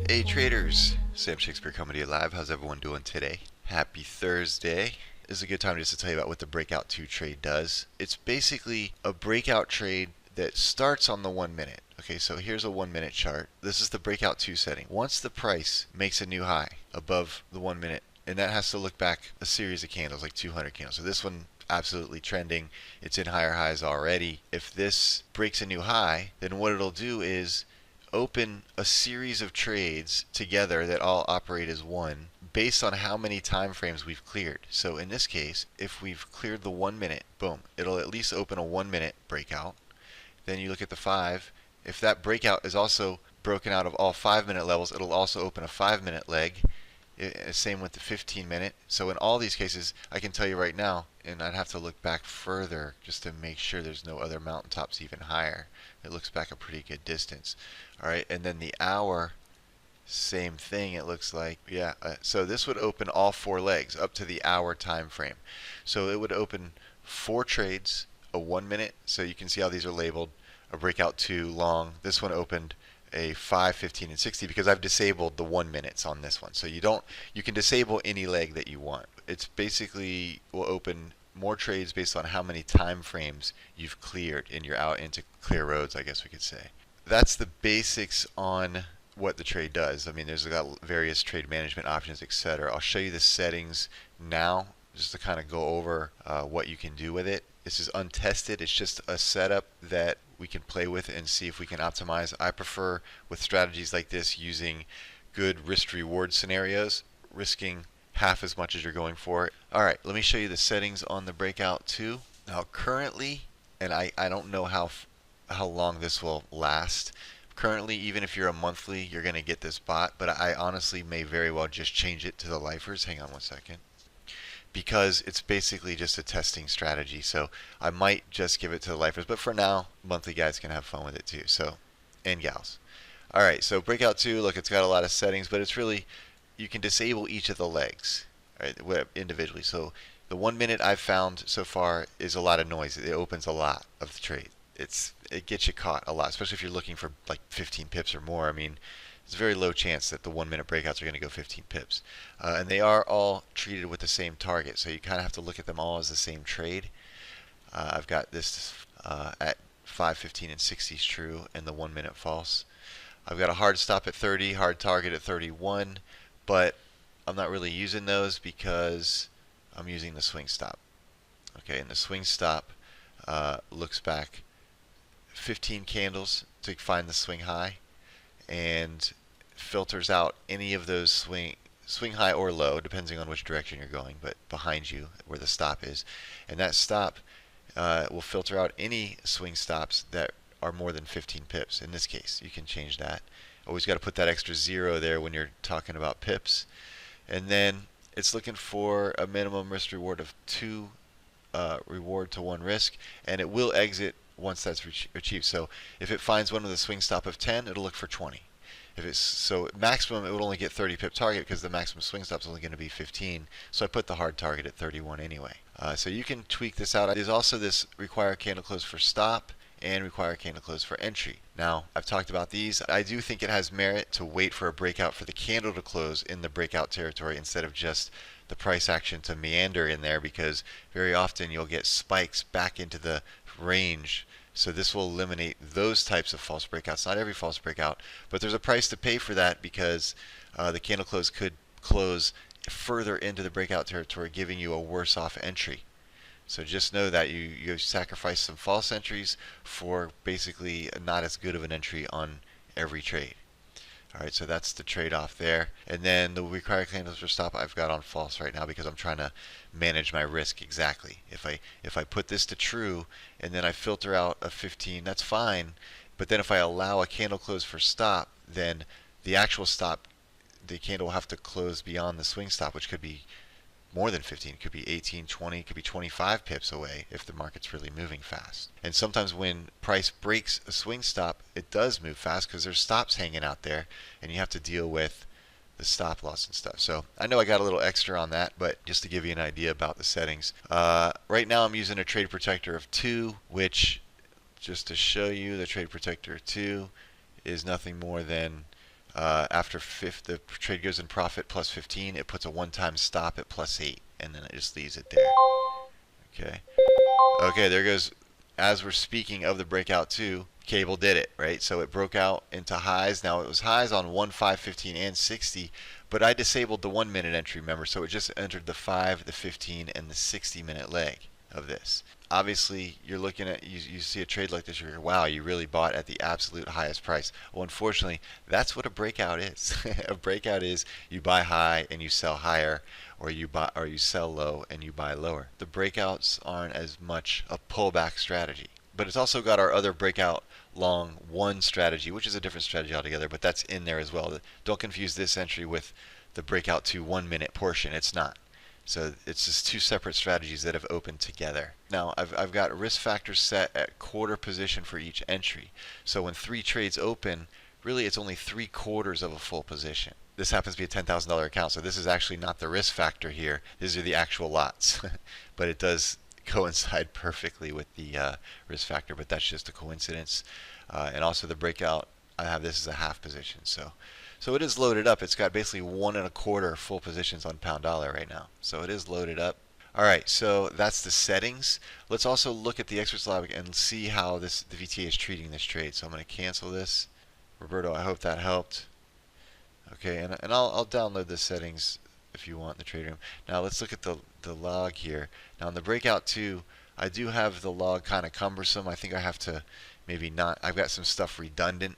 Hey traders, Sam Shakespeare coming to you live. How's everyone doing today? Happy Thursday. This is a good time just to tell you about what the breakout 2 trade does. It's basically a breakout trade that starts on the 1 minute. Okay, so here's a 1 minute chart. This is the breakout 2 setting. Once the price makes a new high above the 1 minute, and that has to look back a series of candles, like 200 candles. So this one absolutely trending. It's in higher highs already. If this breaks a new high, then what it'll do is open a series of trades together that all operate as one based on how many time frames we've cleared. So in this case, if we've cleared the 1 minute, boom, it'll at least open a 1 minute breakout. Then you look at the 5. If that breakout is also broken out of all 5 minute levels, it'll also open a 5 minute leg. Same with the 15 minute. So in all these cases, I can tell you right now, and I'd have to look back further just to make sure there's no other mountaintops even higher. It looks back a pretty good distance. All right, and then the hour, same thing it looks like. Yeah, so this would open all 4 legs up to the hour time frame. So it would open 4 trades, a 1 minute. So you can see how these are labeled. A breakout 2 long. This one opened a 5, 15, and 60 because I've disabled the 1 minutes on this one. So you can disable any leg that you want. It's basically will open more trades based on how many time frames you've cleared and you're out into clear roads, I guess we could say. That's the basics on what the trade does. I mean, there's got various trade management options, etc. I'll show you the settings now just to kind of go over what you can do with it. This is untested. It's just a setup that we can play with and see if we can optimize. I prefer with strategies like this using good risk-reward scenarios, risking half as much as you're going for. All right, let me show you the settings on the breakout 2. Now currently, and I don't know how long this will last. Currently, even if you're a monthly, you're going to get this bot, but I honestly may very well just change it to the lifers. Hang on one second. Because it's basically just a testing strategy. So I might just give it to the lifers, but for now, monthly guys can have fun with it too. So, and gals. All right, so breakout 2, look, it's got a lot of settings, but it's really, you can disable each of the legs, right, individually. So the 1 minute I've found so far is a lot of noise. It opens a lot of the trade. It gets you caught a lot, especially if you're looking for like 15 pips or more. I mean, it's a very low chance that the 1 minute breakouts are going to go 15 pips. And they are all treated with the same target, so you kind of have to look at them all as the same trade. I've got this at 5, 15, and 60 is true, and the 1 minute false. I've got a hard stop at 30, hard target at 31, but I'm not really using those because I'm using the swing stop. Okay, and the swing stop looks back 15 candles to find the swing high and filters out any of those swing high or low, depending on which direction you're going, but behind you where the stop is. And that stop will filter out any swing stops that are more than 15 pips. In this case, you can change that. Always got to put that extra 0 there when you're talking about pips. And then it's looking for a minimum risk reward of 2 reward to 1 risk, and it will exit once that's achieved. So if it finds one with a swing stop of 10, it'll look for 20. If it's so maximum, it would only get 30 pip target because the maximum swing stop is only going to be 15. So I put the hard target at 31 anyway. So you can tweak this out. There's also this require candle close for stop and require candle close for entry. Now, I've talked about these. I do think it has merit to wait for a breakout for the candle to close in the breakout territory instead of just the price action to meander in there, because very often you'll get spikes back into the range. So this will eliminate those types of false breakouts. Not every false breakout, but there's a price to pay for that because the candle close could close further into the breakout territory, giving you a worse off entry. So just know that you sacrifice some false entries for basically not as good of an entry on every trade. All right, so that's the trade-off there. And then the required candles for stop I've got on false right now because I'm trying to manage my risk exactly. If I put this to true and then I filter out a 15, that's fine. But then if I allow a candle close for stop, then the actual stop, the candle will have to close beyond the swing stop, which could be more than 15. It could be 18, 20, it could be 25 pips away if the market's really moving fast. And sometimes when price breaks a swing stop, it does move fast because there's stops hanging out there and you have to deal with the stop loss and stuff. So I know I got a little extra on that, but just to give you an idea about the settings. Right now I'm using a trade protector of 2, which, just to show you, the trade protector 2 is nothing more than After the trade goes in profit plus 15, it puts a one-time stop at plus 8, and then it just leaves it there. Okay. Okay, there goes. As we're speaking of the breakout 2, cable did it, right? So it broke out into highs. Now it was highs on 1, 5, 15, and 60, but I disabled the 1 minute entry, remember, so it just entered the 5, the 15, and the 60-minute leg of this. Obviously, you're looking at, you see a trade like this, you're like, wow, you really bought at the absolute highest price. Well, unfortunately, that's what a breakout is. A breakout is you buy high and you sell higher, or you sell low and you buy lower. The breakouts aren't as much a pullback strategy. But it's also got our other breakout long 1 strategy, which is a different strategy altogether, but that's in there as well. Don't confuse this entry with the breakout to 1 minute portion. It's not. So it's just 2 separate strategies that have opened together. Now I've got risk factors set at quarter position for each entry. So when 3 trades open, really it's only 3/4 of a full position. This happens to be a $10,000 account, so this is actually not the risk factor here. These are the actual lots. But it does coincide perfectly with the risk factor, but that's just a coincidence. And also the breakout, I have this as a half position. So it is loaded up. It's got basically 1 1/4 full positions on pound dollar right now. So it is loaded up. Alright, so that's the settings. Let's also look at the experts log and see how the VTA is treating this trade. So I'm going to cancel this. Roberto, I hope that helped. Okay, and I'll download the settings if you want in the trade room. Now let's look at the log here. Now in the breakout 2, I do have the log kind of cumbersome. I think I have to maybe not. I've got some stuff redundant,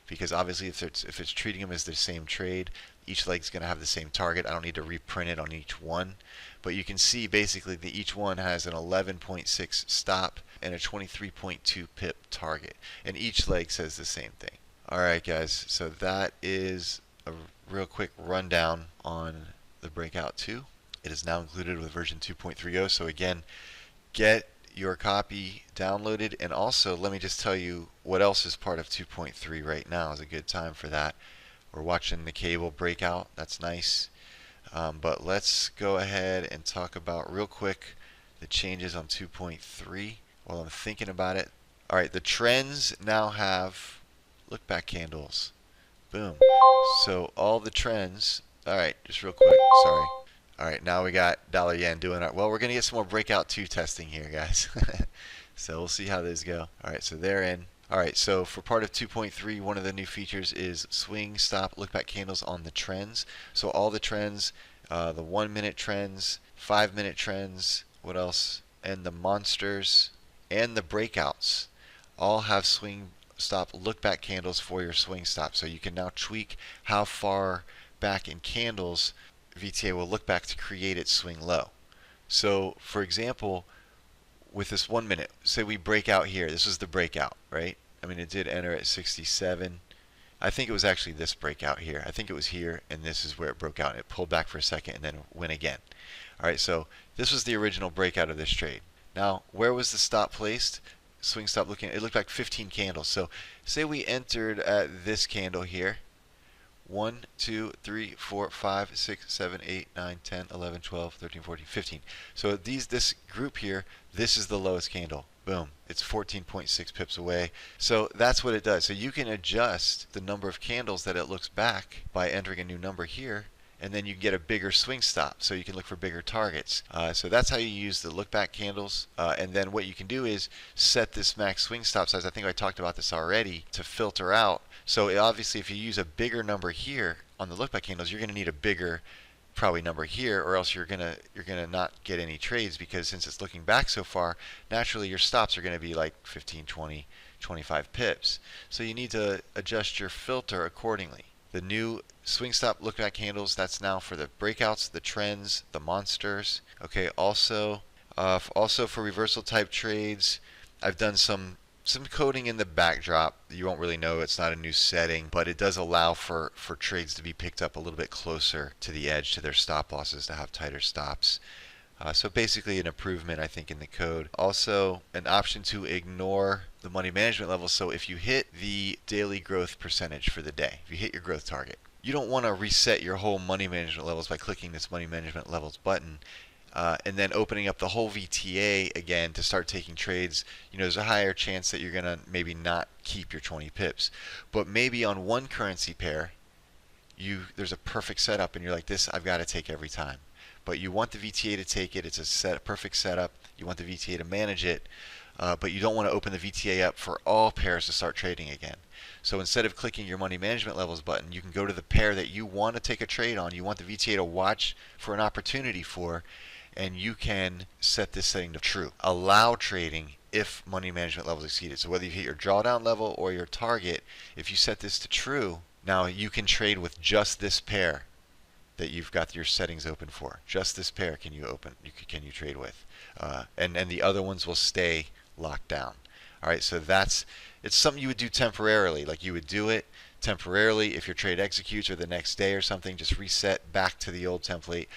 because obviously if it's treating them as the same trade, each leg's going to have the same target. I don't need to reprint it on each one. But you can see basically that each one has an 11.6 stop and a 23.2 pip target. And each leg says the same thing. Alright guys, so that is a real quick rundown on the breakout 2. It is now included with version 2.30. So again, get your copy downloaded, and also let me just tell you what else is part of 2.3 right now. Is a good time for that. We're watching the cable breakout. That's nice. But let's go ahead and talk about real quick the changes on 2.3 while I'm thinking about it. Alright, the trends now have look back candles. Boom. So all the trends. Alright, just real quick. Sorry. Alright, now we got dollar yen doing it. Well, we're going to get some more breakout 2 testing here, guys. So we'll see how those go. Alright, so they're in. Alright, so for part of 2.3, one of the new features is swing, stop, look back candles on the trends. So all the trends, the 1 minute trends, 5 minute trends, what else? And the monsters and the breakouts all have swing, stop, look back candles for your swing stop. So you can now tweak how far back in candles VTA will look back to create its swing low. So for example, with this 1 minute, say we break out here. This is the breakout, right? I mean, it did enter at 67. I think it was actually this breakout here. I think it was here, and this is where it broke out. It pulled back for a second and then went again. Alright, so this was the original breakout of this trade. Now, where was the stop placed? Swing stop looking, it looked like 15 candles. So say we entered at this candle here. 1, 2, 3, 4, 5, 6, 7, 8, 9, 10, 11, 12, 13, 14, 15. So this group here, this is the lowest candle. Boom. It's 14.6 pips away. So that's what it does. So you can adjust the number of candles that it looks back by entering a new number here, and then you get a bigger swing stop. So you can look for bigger targets. So that's how you use the look back candles. And then what you can do is set this max swing stop size. I think I talked about this already, to filter out. So obviously if you use a bigger number here on the look back candles, you're going to need a bigger probably number here, or else you're gonna not get any trades, because since it's looking back so far, naturally your stops are going to be like 15, 20, 25 pips. So you need to adjust your filter accordingly. The new swing stop look back candles, that's now for the breakouts, the trends, the monsters. Okay, also for reversal type trades, I've done some coding in the backdrop. You won't really know, it's not a new setting, but it does allow for trades to be picked up a little bit closer to the edge, to their stop losses, to have tighter stops. So basically an improvement, I think, in the code. Also an option to ignore the money management level. So if you hit the daily growth percentage for the day, if you hit your growth target, you don't want to reset your whole money management levels by clicking this money management levels button. And then opening up the whole VTA again to start taking trades. You know, there's a higher chance that you're going to maybe not keep your 20 pips. But maybe on one currency pair, there's a perfect setup and you're like, this I've got to take every time. But you want the VTA to take it. It's a perfect setup. You want the VTA to manage it, but you don't want to open the VTA up for all pairs to start trading again. So instead of clicking your money management levels button, you can go to the pair that you want to take a trade on, you want the VTA to watch for an opportunity for, and you can set this setting to true. Allow trading if money management levels exceed it. So whether you hit your drawdown level or your target, if you set this to true, now you can trade with just this pair that you've got your settings open for. Just this pair can you trade with, and the other ones will stay locked down. All right, so it's something you would do temporarily. Like you would do it temporarily if your trade executes or the next day or something. Just reset back to the old template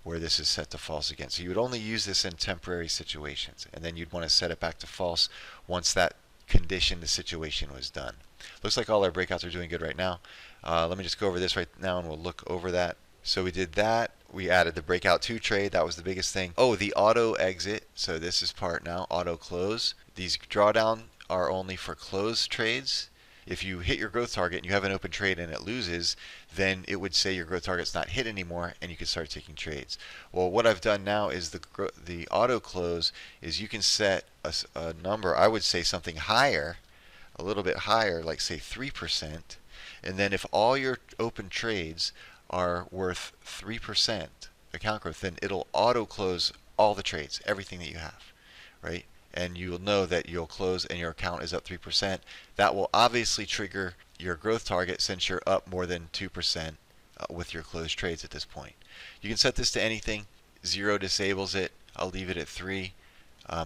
where this is set to false again. So you would only use this in temporary situations, and then you'd want to set it back to false once that condition, the situation was done. Looks like all our breakouts are doing good right now. Let me just go over this right now and we'll look over that. So we did that. We added the breakout 2 trade. That was the biggest thing. Oh, the auto exit. So this is part now. Auto close. These drawdown are only for closed trades. If you hit your growth target and you have an open trade and it loses, then it would say your growth target's not hit anymore and you can start taking trades. Well, what I've done now is the auto close is you can set a number. I would say something higher, a little bit higher, like say 3%. And then if all your open trades are worth 3% account growth, then it'll auto close all the trades, everything that you have, right? And you'll know that you'll close and your account is up 3%. That will obviously trigger your growth target since you're up more than 2% with your closed trades at this point. You can set this to anything. 0 disables it. I'll leave it at 3.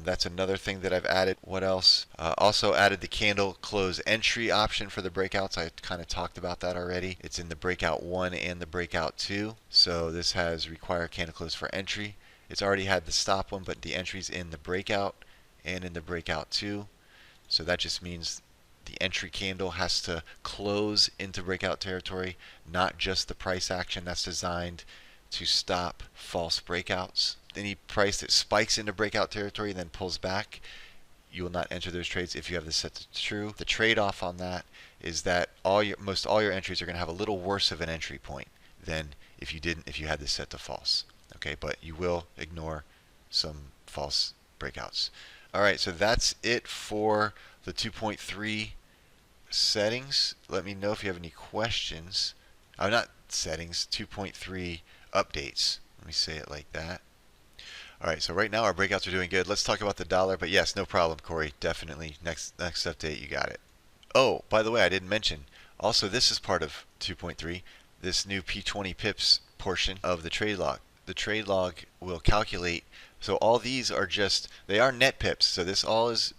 That's another thing that I've added. What else? Also added the candle close entry option for the breakouts. I kind of talked about that already. It's in the breakout 1 and the breakout 2. So this has require candle close for entry. It's already had the stop one, but the entry's in the breakout and in the breakout 2. So that just means the entry candle has to close into breakout territory, not just the price action. That's designed to stop false breakouts. Any price that spikes into breakout territory and then pulls back, you will not enter those trades if you have this set to true. The trade-off on that is that most all your entries are going to have a little worse of an entry point than if you had this set to false. Okay, but you will ignore some false breakouts. All right, so that's it for the 2.3 settings. Let me know if you have any questions. Not settings, 2.3 updates. Let me say it like that. All right, so right now our breakouts are doing good. Let's talk about the dollar, but yes, no problem, Corey. Definitely. Next update, you got it. Oh, by the way, I didn't mention, also this is part of 2.3, this new P20 pips portion of the trade log. The trade log will calculate, so all these are they are net pips. So this all is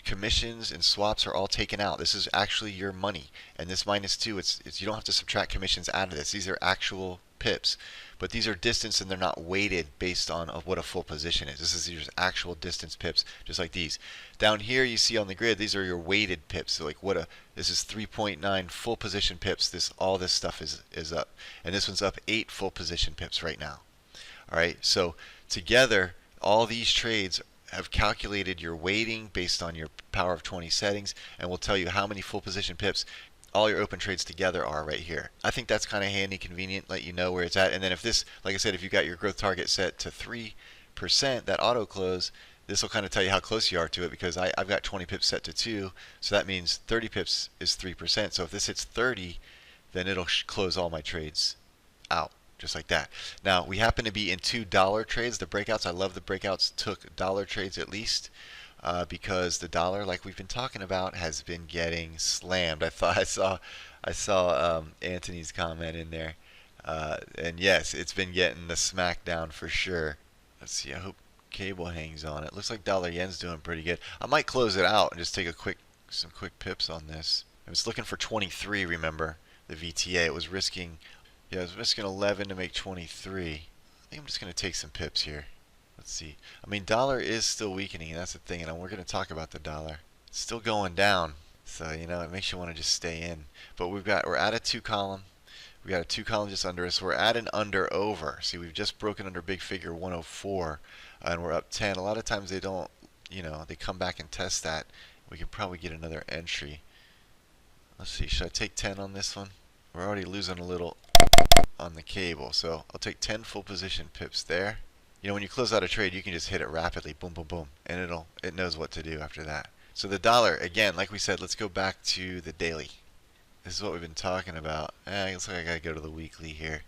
commissions and swaps are all taken out. This is actually your money. And this -2, it's you don't have to subtract commissions out of this. These are actual pips. But these are distance and they're not weighted based on what a full position is. This is just actual distance pips, just like these. Down here you see on the grid, these are your weighted pips. So like this is 3.9 full position pips. All this stuff is up. And this one's up 8 full position pips right now. All right, so together all these trades have calculated your weighting based on your power of 20 settings and will tell you how many full position pips all your open trades together are right here. I think that's kind of handy, convenient, let you know where it's at. And then if this, like I said, if you got your growth target set to 3%, that auto close, this will kind of tell you how close you are to it, because I've got 20 pips set to 2, so that means 30 pips is 3%. So if this hits 30, then it'll close all my trades out, just like that. Now, we happen to be in $2 trades, the breakouts. I love the breakouts took dollar trades at least. Because the dollar, like we've been talking about, has been getting slammed. I saw Anthony's comment in there, and yes, it's been getting the smackdown for sure. Let's see. I hope cable hangs on. It looks like dollar yen's doing pretty good. I might close it out and just take some quick pips on this. I was looking for 23. Remember the VTA? It was risking 11 to make 23. I think I'm just gonna take some pips here. Let's see. I mean, dollar is still weakening, and that's the thing, and we're going to talk about the dollar. It's still going down, so it makes you want to just stay in. But we're at a 2 column. We got a 2 column just under us. We're at an under over. See, we've just broken under big figure 104, and we're up 10. A lot of times they don't, they come back and test that. We can probably get another entry. Let's see. Should I take 10 on this one? we're already losing a little on the cable. So I'll take 10 full position pips there. You know, when you close out a trade, you can just hit it rapidly, boom, boom, boom, and it knows what to do after that. So the dollar, again, like we said, let's go back to the daily. This is what we've been talking about. It looks like I gotta go to the weekly here.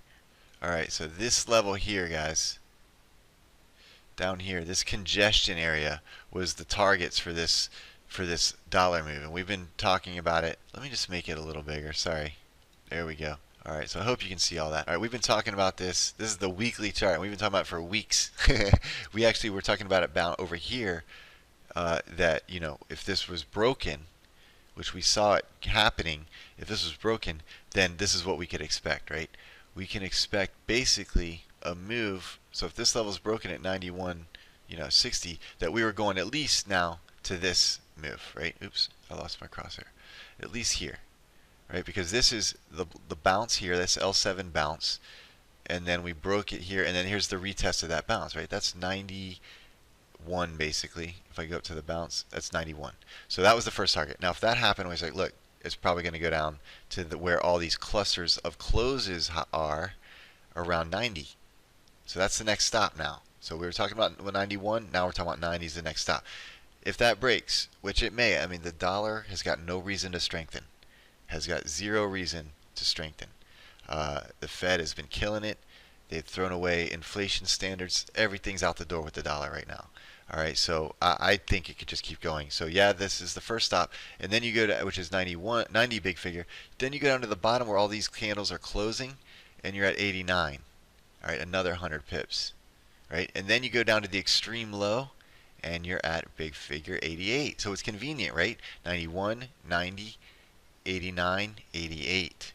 All right, so this level here, guys, down here, this congestion area was the targets for this dollar move, and we've been talking about it. Let me just make it a little bigger. Sorry. There we go. All right, so I hope you can see all that. All right, we've been talking about this. This is the weekly chart. We've been talking about it for weeks. We actually were talking about it bound over here. That, you know, if this was broken, which we saw it happening, if this was broken, then this is what we could expect, right? We can expect basically a move. So if this level is broken at 91, you know, 60, that we were going at least now to this move, right? Oops, I lost my crosshair. At least here. Right, because this is the bounce here, that's L7 bounce, and then we broke it here, and then here's the retest of that bounce, right? That's 91 basically. If I go up to the bounce, that's 91. So that was the first target. Now if that happened, we say, look, it's probably going to go down to where all these clusters of closes are around 90. So that's the next stop now. So we were talking about 91, now we're talking about 90 is the next stop. If that breaks, which it may, I mean, the dollar has got no reason to strengthen. Has got zero reason to strengthen. The Fed has been killing it. They've thrown away inflation standards. Everything's out the door with the dollar right now. All right, so I think it could just keep going. So yeah, this is the first stop, and then you go to, which is 90 big figure. Then you go down to the bottom where all these candles are closing, and you're at 89. All right, another 100 pips. Right, and then you go down to the extreme low, and you're at big figure 88. So it's convenient, right? 91, 90. 89, 88,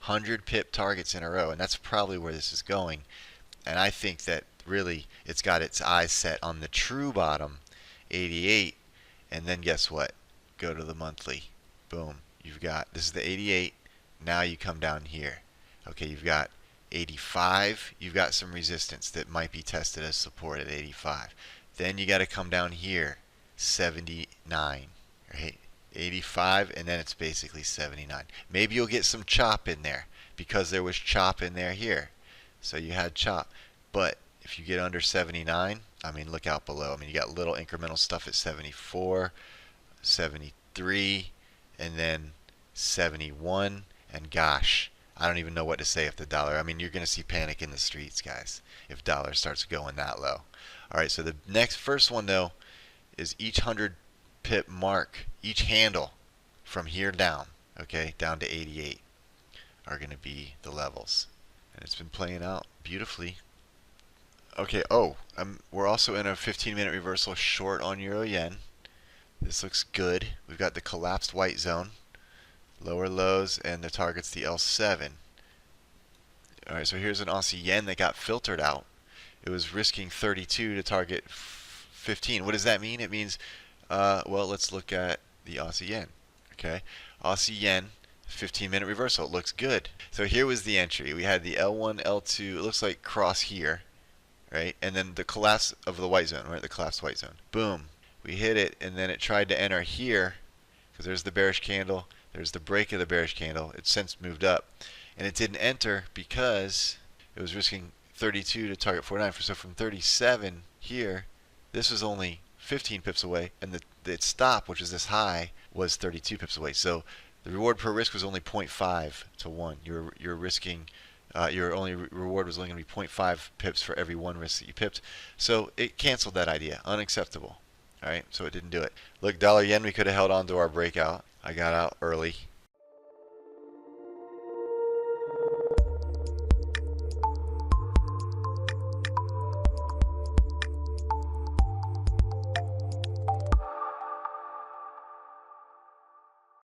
100 pip targets in a row, and that's probably where this is going. And I think that really it's got its eyes set on the true bottom, 88, and then guess what? Go to the monthly. Boom. You've got, this is the 88. Now you come down here. Okay, you've got 85. You've got some resistance that might be tested as support at 85. Then you got to come down here, 79, right? 85, and then it's basically 79. Maybe you'll get some chop in there because there was chop in there here. So you had chop. But if you get under 79, I mean, look out below. I mean, you got little incremental stuff at 74, 73, and then 71. And gosh, I don't even know what to say if the dollar, I mean, you're going to see panic in the streets, guys, if dollar starts going that low. All right, so the first one, though, is each 100 pip mark, each handle from here down, okay, down to 88 are going to be the levels. And it's been playing out beautifully. Okay, we're also in a 15-minute reversal short on Euro Yen. This looks good. We've got the collapsed white zone, lower lows, and the target's the L7. Alright, so here's an Aussie Yen that got filtered out. It was risking 32 to target 15. What does that mean? It means well, let's look at the Aussie Yen. Okay, Aussie Yen, 15-minute reversal. It looks good. So here was the entry. We had the L1, L2. It looks like cross here, right? And then the collapse of the white zone, right? The collapsed white zone. Boom. We hit it, and then it tried to enter here because there's the bearish candle. There's the break of the bearish candle. It's since moved up, and it didn't enter because it was risking 32 to target 49. So from 37 here, this was only 15 pips away, and the stop, which is this high, was 32 pips away. So the reward per risk was only 0.5 to 1. You're risking, your only reward was only going to be 0.5 pips for every one risk that you pipped. So it canceled that idea. Unacceptable. All right, so it didn't do it. Look, dollar yen, we could have held on to our breakout. I got out early.